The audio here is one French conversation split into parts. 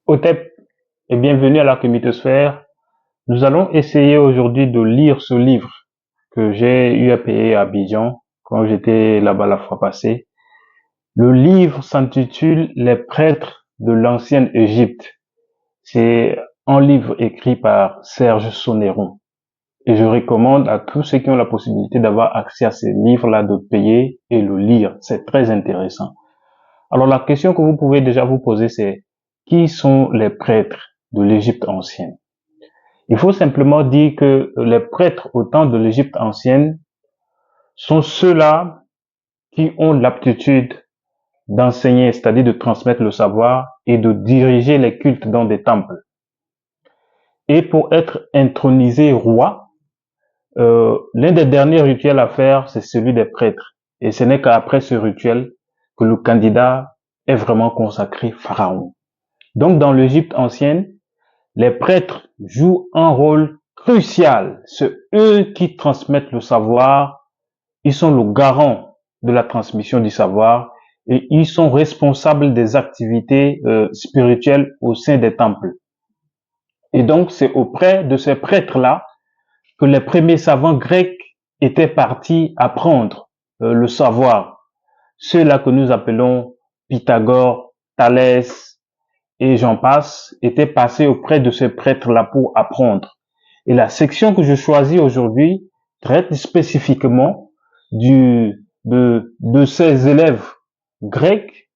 Otep et bienvenue à l'Archimitosphère. Nous allons essayer aujourd'hui de lire ce livre que j'ai eu à payer à Abidjan quand j'étais là-bas la fois passée. Le livre s'intitule Les prêtres de l'ancienne Égypte. C'est un livre écrit par Serge Sonéron. Et je recommande à tous ceux qui ont la possibilité d'avoir accès à ces livres-là de payer et le lire. C'est très intéressant. Alors la question que vous pouvez déjà vous poser, c'est qui sont les prêtres de l'Égypte ancienne? Il faut simplement dire que les prêtres au temps de l'Égypte ancienne sont ceux-là qui ont l'aptitude d'enseigner, c'est-à-dire de transmettre le savoir et de diriger les cultes dans des temples. Et pour être intronisé roi, l'un des derniers rituels à faire, c'est celui des prêtres. Et ce n'est qu'après ce rituel que le candidat est vraiment consacré pharaon. Donc dans l'Égypte ancienne, les prêtres jouent un rôle crucial. C'est eux qui transmettent le savoir. Ils sont le garant de la transmission du savoir et ils sont responsables des activités spirituelles au sein des temples. Et donc, c'est auprès de ces prêtres-là que les premiers savants grecs étaient partis apprendre le savoir. Ceux-là que nous appelons Pythagore, Thalès, et j'en passe, étaient passés auprès de ces prêtres-là pour apprendre. Et la section que je choisis aujourd'hui traite spécifiquement de ces élèves grecs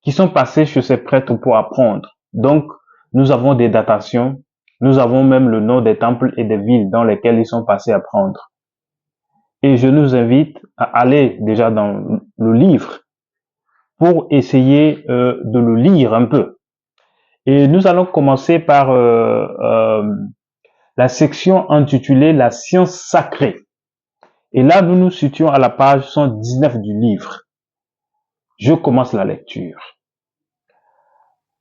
qui sont passés chez ces prêtres pour apprendre. Donc, nous avons des datations, nous avons même le nom des temples et des villes dans lesquelles ils sont passés apprendre. Et je nous invite à aller déjà dans le livre pour essayer de le lire un peu. Et nous allons commencer par la section intitulée La science sacrée. Et là, nous nous situons à la page 119 du livre. Je commence la lecture.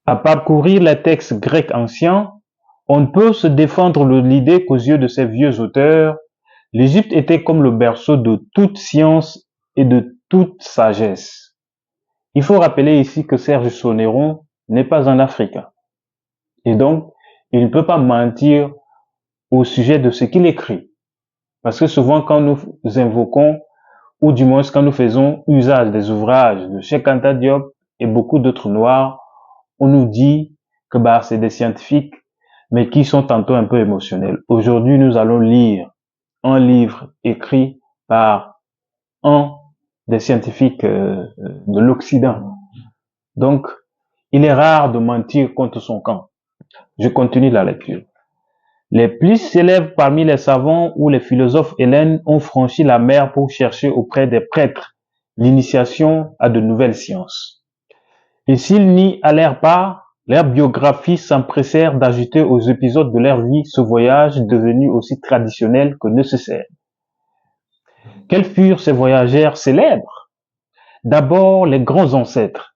À parcourir les textes grecs anciens, on ne peut se défendre de l'idée qu'aux yeux de ces vieux auteurs, l'Égypte était comme le berceau de toute science et de toute sagesse. Il faut rappeler ici que Serge Sonéron n'est pas un Africain. Et donc, il ne peut pas mentir au sujet de ce qu'il écrit. Parce que souvent, quand nous invoquons, ou du moins quand nous faisons usage des ouvrages de Cheikh Anta Diop et beaucoup d'autres noirs, on nous dit que c'est des scientifiques, mais qui sont tantôt un peu émotionnels. Aujourd'hui, nous allons lire un livre écrit par un des scientifiques de l'Occident. Donc, il est rare de mentir contre son camp. Je continue la lecture. Les plus célèbres parmi les savants ou les philosophes hellènes ont franchi la mer pour chercher auprès des prêtres l'initiation à de nouvelles sciences. Et s'ils n'y allèrent pas, leurs biographies s'empressèrent d'ajouter aux épisodes de leur vie ce voyage devenu aussi traditionnel que nécessaire. Quels furent ces voyageurs célèbres? D'abord les grands ancêtres.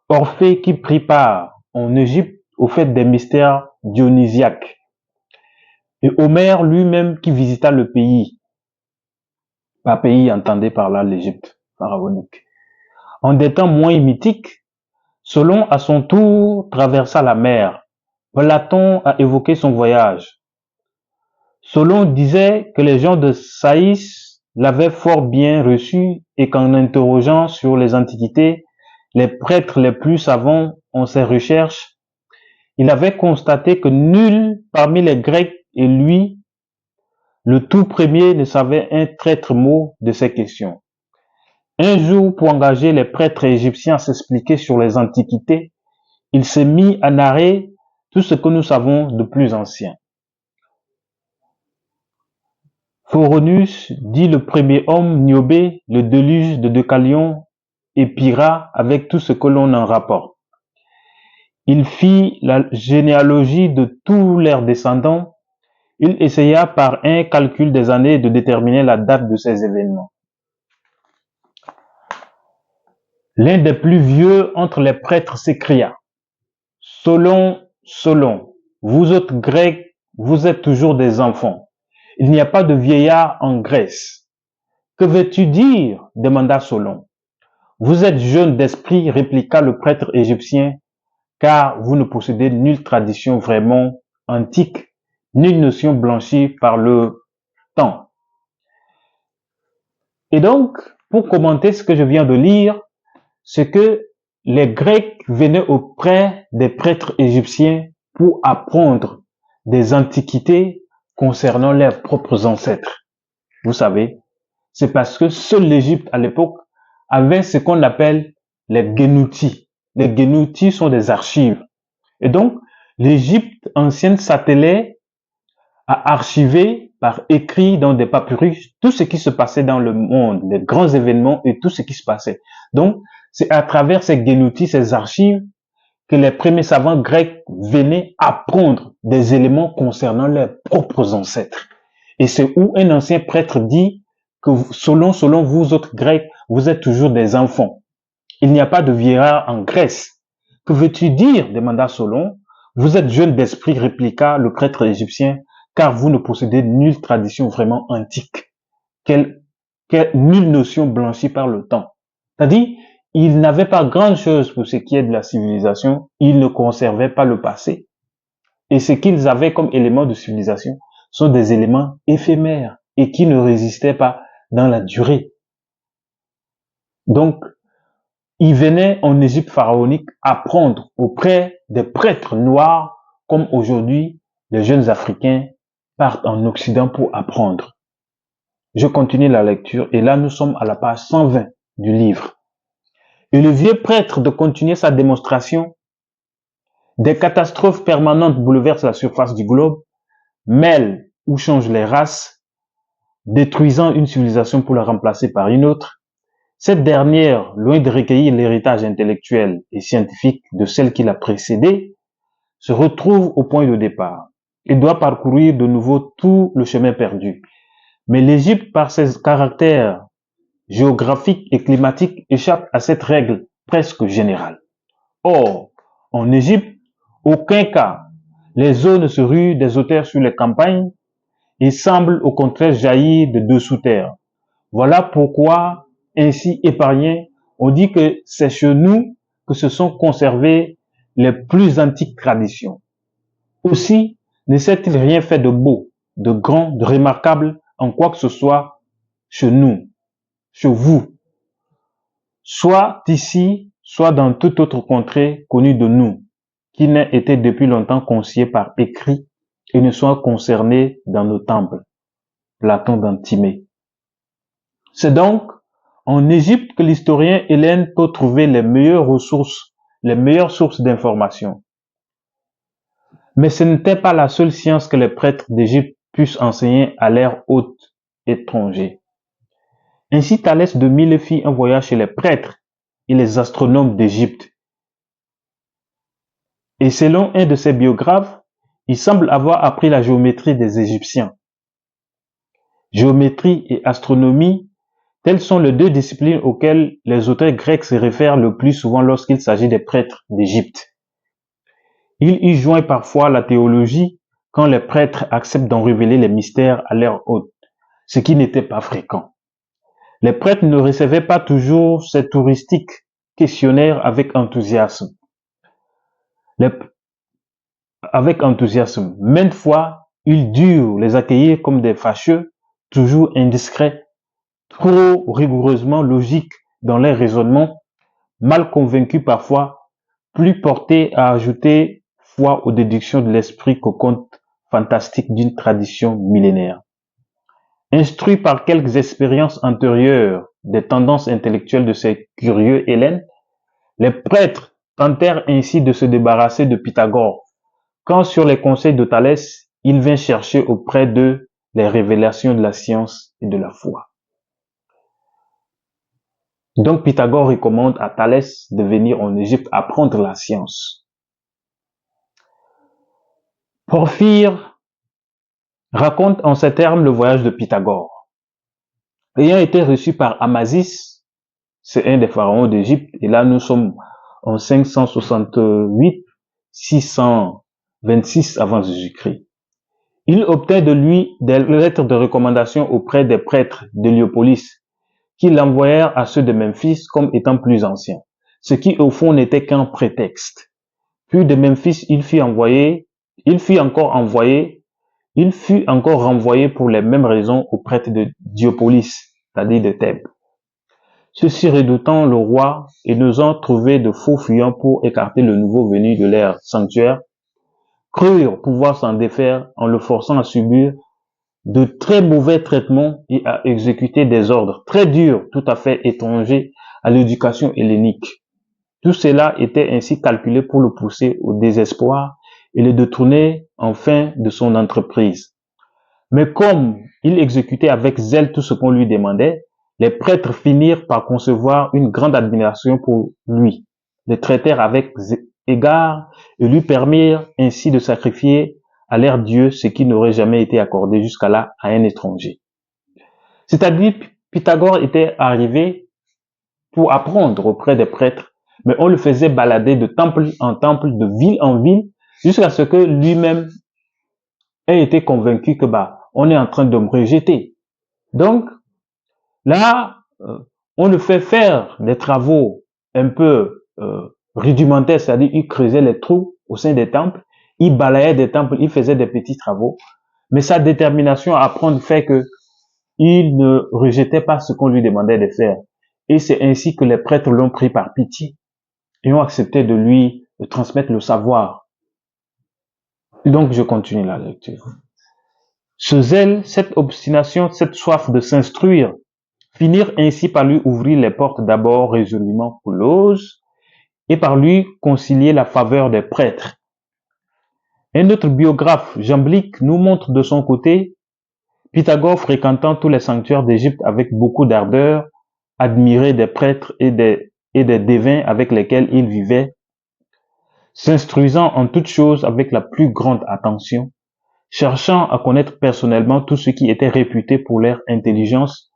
Orphée qui prit part en Égypte au fait des mystères dionysiaques. Et Homère lui-même qui visita le pays. Par pays, entendez par là l'Égypte pharaonique. En des temps moins mythiques, Solon à son tour traversa la mer. Platon a évoqué son voyage. Solon disait que les gens de Saïs l'avaient fort bien reçu et qu'en interrogeant sur les antiquités, les prêtres les plus savants en ses recherches, il avait constaté que nul parmi les Grecs et lui, le tout premier, ne savait un traître mot de ces questions. Un jour, pour engager les prêtres égyptiens à s'expliquer sur les antiquités, il s'est mis à narrer tout ce que nous savons de plus ancien. Phoronis dit le premier homme, Niobé, le déluge de Deucalion et Pyrrha avec tout ce que l'on en rapporte. Il fit la généalogie de tous leurs descendants. Il essaya par un calcul des années de déterminer la date de ces événements. L'un des plus vieux entre les prêtres s'écria: Solon, Solon, vous autres Grecs, vous êtes toujours des enfants. Il n'y a pas de vieillard en Grèce. Que veux-tu dire? Demanda Solon. Vous êtes jeune d'esprit, répliqua le prêtre égyptien. car vous ne possédez nulle tradition vraiment antique, nulle notion blanchie par le temps. Et donc, pour commenter ce que je viens de lire, c'est que les Grecs venaient auprès des prêtres égyptiens pour apprendre des antiquités concernant leurs propres ancêtres. Vous savez, c'est parce que seule l'Égypte à l'époque avait ce qu'on appelle les Génoutis. Les Génoutis sont des archives. Et donc, l'Égypte ancienne s'attelait à archiver par écrit dans des papyrus tout ce qui se passait dans le monde, les grands événements et tout ce qui se passait. Donc, c'est à travers ces Génoutis, ces archives, que les premiers savants grecs venaient apprendre des éléments concernant leurs propres ancêtres. Et c'est où un ancien prêtre dit que selon vous autres Grecs, vous êtes toujours des enfants. Il n'y a pas de vieillard en Grèce. Que veux-tu dire? Demanda Solon. Vous êtes jeune d'esprit, répliqua le prêtre égyptien, car vous ne possédez nulle tradition vraiment antique, nulle notion blanchie par le temps. C'est-à-dire, ils n'avaient pas grande chose pour ce qui est de la civilisation, ils ne conservaient pas le passé. Et ce qu'ils avaient comme éléments de civilisation sont des éléments éphémères et qui ne résistaient pas dans la durée. Donc, ils venaient en Égypte pharaonique apprendre auprès des prêtres noirs, comme aujourd'hui les jeunes Africains partent en Occident pour apprendre. Je continue la lecture et là nous sommes à la page 120 du livre. Et le vieux prêtre de continuer sa démonstration. Des catastrophes permanentes bouleversent la surface du globe, mêlent ou changent les races, détruisant une civilisation pour la remplacer par une autre. Cette dernière, loin de recueillir l'héritage intellectuel et scientifique de celle qui l'a précédée, se retrouve au point de départ et doit parcourir de nouveau tout le chemin perdu. Mais l'Égypte, par ses caractères géographiques et climatiques, échappe à cette règle presque générale. Or, en Égypte, aucun cas, les eaux ne se ruent des hauteurs sur les campagnes et semblent au contraire jaillir de dessous terre. Voilà pourquoi, ainsi épargnés, on dit que c'est chez nous que se sont conservées les plus antiques traditions. Aussi, ne s'est-il rien fait de beau, de grand, de remarquable en quoi que ce soit chez nous, chez vous, soit ici, soit dans toute autre contrée connue de nous, qui n'ait été depuis longtemps consignée par écrit et ne soit concernée dans nos temples. Platon d'Antimée. C'est donc en Égypte que l'historien Hélène peut trouver les meilleures sources d'informations. Mais ce n'était pas la seule science que les prêtres d'Égypte puissent enseigner à leurs hôtes étrangers. Ainsi, Thalès de Milet fit un voyage chez les prêtres et les astronomes d'Égypte. Et selon un de ses biographes, il semble avoir appris la géométrie des Égyptiens. Géométrie et astronomie, telles sont les deux disciplines auxquelles les auteurs grecs se réfèrent le plus souvent lorsqu'il s'agit des prêtres d'Égypte. Il y joint parfois la théologie quand les prêtres acceptent d'en révéler les mystères à leurs hôtes, ce qui n'était pas fréquent. Les prêtres ne recevaient pas toujours ces touristiques questionnaires avec enthousiasme. Maintes fois, ils durent les accueillir comme des fâcheux, toujours indiscrets, trop rigoureusement logiques dans leurs raisonnements, mal convaincus parfois, plus portés à ajouter foi aux déductions de l'esprit qu'aux contes fantastiques d'une tradition millénaire. Instruits par quelques expériences antérieures des tendances intellectuelles de ces curieux Hélènes, les prêtres tentèrent ainsi de se débarrasser de Pythagore, quand sur les conseils de Thalès, il vint chercher auprès d'eux les révélations de la science et de la foi. Donc Pythagore recommande à Thalès de venir en Égypte apprendre la science. Porphyre raconte en ces termes le voyage de Pythagore. Ayant été reçu par Amasis, c'est un des pharaons d'Égypte, et là nous sommes en 568-626 avant Jésus-Christ. Il obtint de lui des lettres de recommandation auprès des prêtres d'Héliopolis, qui l'envoyèrent à ceux de Memphis comme étant plus anciens, ce qui au fond n'était qu'un prétexte. Puis de Memphis, il fut encore renvoyé pour les mêmes raisons au prêtre de Diopolis, c'est-à-dire de Thèbes. Ceux-ci redoutant le roi et n'osant trouver de faux fuyants pour écarter le nouveau venu de leur sanctuaire, crurent pouvoir s'en défaire en le forçant à subir de très mauvais traitements et à exécuter des ordres très durs, tout à fait étrangers à l'éducation hellénique. Tout cela était ainsi calculé pour le pousser au désespoir et le détourner enfin de son entreprise. Mais comme il exécutait avec zèle tout ce qu'on lui demandait, les prêtres finirent par concevoir une grande admiration pour lui, le traitèrent avec égard et lui permirent ainsi de sacrifier à leur Dieu ce qui n'aurait jamais été accordé jusqu'à là à un étranger. C'est-à-dire, Pythagore était arrivé pour apprendre auprès des prêtres, mais on le faisait balader de temple en temple, de ville en ville, jusqu'à ce que lui-même ait été convaincu que on est en train de me rejeter. Donc, là, on le fait faire des travaux un peu rudimentaires, c'est-à-dire il creusait les trous au sein des temples, il balayait des temples, il faisait des petits travaux, mais sa détermination à apprendre fait que il ne rejetait pas ce qu'on lui demandait de faire. Et c'est ainsi que les prêtres l'ont pris par pitié et ont accepté de lui transmettre le savoir. Donc, je continue la lecture. Ce zèle, cette obstination, cette soif de s'instruire finirent ainsi par lui ouvrir les portes d'abord résolument closes et par lui concilier la faveur des prêtres. Un autre biographe, Jamblique, nous montre de son côté Pythagore fréquentant tous les sanctuaires d'Égypte avec beaucoup d'ardeur, admiré des prêtres et des devins avec lesquels il vivait, s'instruisant en toutes choses avec la plus grande attention, cherchant à connaître personnellement tout ce qui était réputé pour leur intelligence,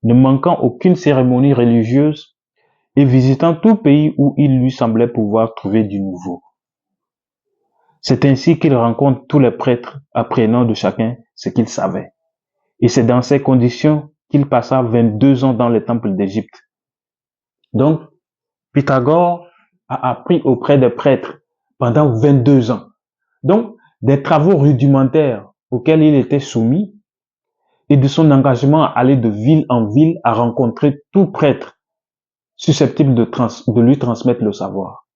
ne manquant aucune cérémonie religieuse et visitant tout pays où il lui semblait pouvoir trouver du nouveau. C'est ainsi qu'il rencontre tous les prêtres, apprenant de chacun ce qu'il savait. Et c'est dans ces conditions qu'il passa 22 ans dans les temples d'Égypte. Donc, Pythagore a appris auprès des prêtres pendant 22 ans. Donc, des travaux rudimentaires auxquels il était soumis et de son engagement à aller de ville en ville à rencontrer tout prêtre susceptible de lui transmettre le savoir.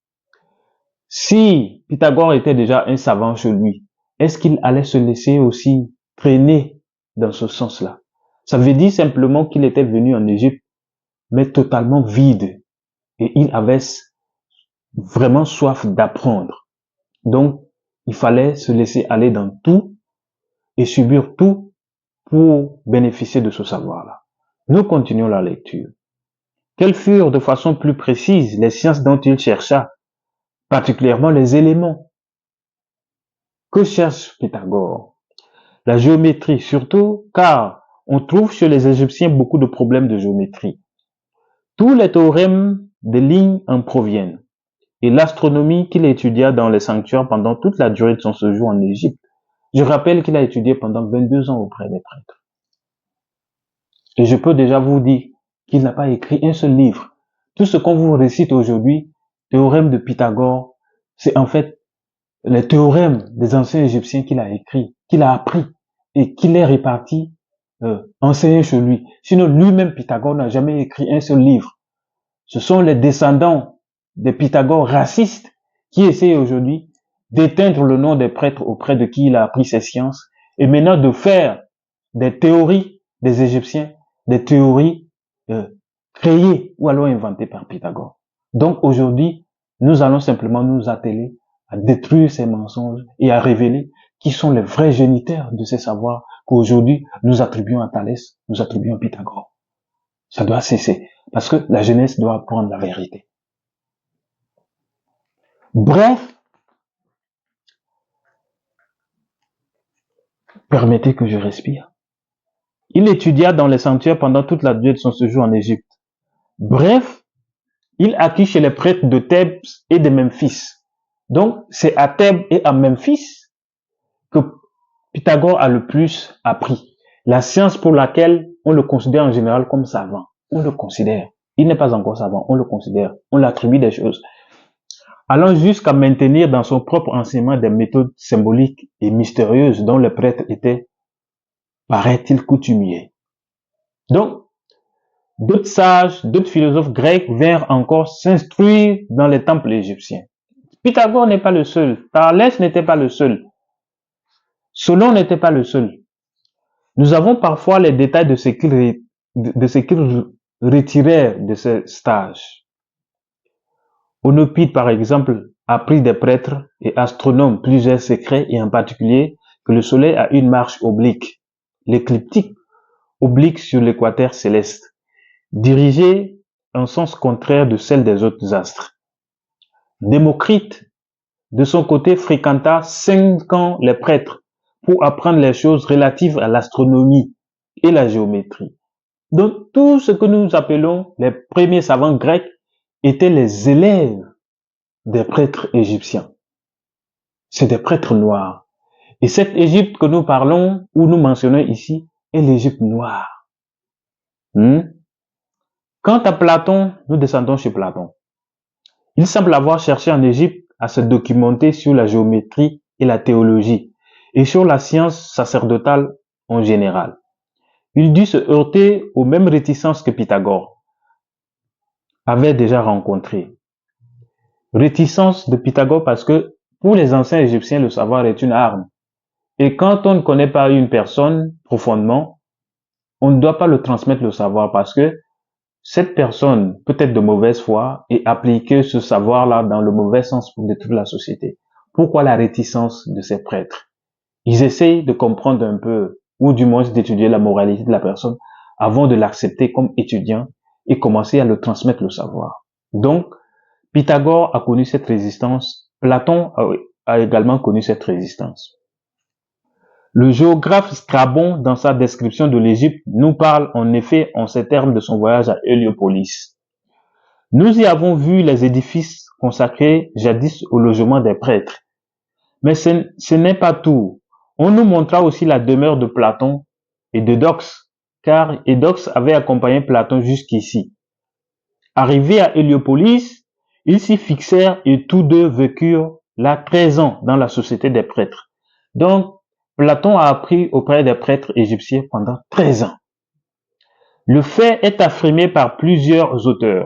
Si Pythagore était déjà un savant chez lui, est-ce qu'il allait se laisser aussi traîner dans ce sens-là? Ça veut dire simplement qu'il était venu en Égypte, mais totalement vide. Et il avait vraiment soif d'apprendre. Donc, il fallait se laisser aller dans tout et subir tout pour bénéficier de ce savoir-là. Nous continuons la lecture. Quelles furent de façon plus précise les sciences dont il chercha, particulièrement les éléments? Que cherche Pythagore? La géométrie surtout, car on trouve chez les Égyptiens beaucoup de problèmes de géométrie. Tous les théorèmes des lignes en proviennent. Et l'astronomie qu'il étudia dans les sanctuaires pendant toute la durée de son séjour en Égypte. Je rappelle qu'il a étudié pendant 22 ans auprès des prêtres. Et je peux déjà vous dire qu'il n'a pas écrit un seul livre. Tout ce qu'on vous récite aujourd'hui, théorème de Pythagore, c'est en fait les théorèmes des anciens Égyptiens qu'il a écrit, qu'il a appris et qu'il est réparti, enseigné chez lui. Sinon, lui-même, Pythagore n'a jamais écrit un seul livre. Ce sont les descendants des Pythagore racistes qui essayent aujourd'hui d'éteindre le nom des prêtres auprès de qui il a appris ses sciences et maintenant de faire des théories des Égyptiens, des théories créées ou alors inventées par Pythagore. Donc aujourd'hui, nous allons simplement nous atteler à détruire ces mensonges et à révéler qui sont les vrais géniteurs de ces savoirs qu'aujourd'hui nous attribuons à Thalès, nous attribuons à Pythagore. Ça doit cesser, parce que la jeunesse doit apprendre la vérité. Bref, permettez que je respire. Il étudia dans les sanctuaires pendant toute la durée de son séjour en Égypte. Bref, il acquit chez les prêtres de Thèbes et de Memphis. Donc, c'est à Thèbes et à Memphis que Pythagore a le plus appris. La science pour laquelle on le considère en général comme savant. On le considère. Il n'est pas encore savant, on le considère. On l'attribue des choses. allant jusqu'à maintenir dans son propre enseignement des méthodes symboliques et mystérieuses dont les prêtres étaient, paraît-il, coutumiers. Donc, d'autres sages, d'autres philosophes grecs vinrent encore s'instruire dans les temples égyptiens. Pythagore n'est pas le seul, Thalès n'était pas le seul, Solon n'était pas le seul. Nous avons parfois les détails de ce qu'ils retirèrent de ces stages. Onopide, par exemple, apprit des prêtres et astronomes plusieurs secrets, et en particulier que le soleil a une marche oblique, l'écliptique, oblique sur l'équateur céleste, dirigée en sens contraire de celle des autres astres. Démocrite, de son côté, fréquenta 5 ans les prêtres pour apprendre les choses relatives à l'astronomie et la géométrie. Donc, tout ce que nous appelons les premiers savants grecs étaient les élèves des prêtres égyptiens. C'est des prêtres noirs. Et cette Égypte que nous parlons, ou nous mentionnons ici, est l'Égypte noire. Quant à Platon, nous descendons chez Platon. Il semble avoir cherché en Égypte à se documenter sur la géométrie et la théologie, et sur la science sacerdotale en général. Il dut se heurter aux mêmes réticences que Pythagore avait déjà rencontrées. Réticence de Pythagore parce que pour les anciens Égyptiens, le savoir est une arme. Et quand on ne connaît pas une personne profondément, on ne doit pas le transmettre le savoir parce que cette personne peut être de mauvaise foi et appliquer ce savoir-là dans le mauvais sens pour détruire la société. Pourquoi la réticence de ces prêtres? Ils essayent de comprendre un peu, ou du moins d'étudier la moralité de la personne avant de l'accepter comme étudiant et commencer à le transmettre le savoir. Donc, Pythagore a connu cette résistance, Platon a également connu cette résistance. Le géographe Strabon, dans sa description de l'Égypte, nous parle en effet en ces termes de son voyage à Héliopolis. Nous y avons vu les édifices consacrés jadis au logement des prêtres. Mais ce n'est pas tout. On nous montra aussi la demeure de Platon et d'Eudoxe, car Eudoxe avait accompagné Platon jusqu'ici. Arrivés à Héliopolis, ils s'y fixèrent et tous deux vécurent là 13 ans dans la société des prêtres. Donc, Platon a appris auprès des prêtres égyptiens pendant 13 ans. Le fait est affirmé par plusieurs auteurs.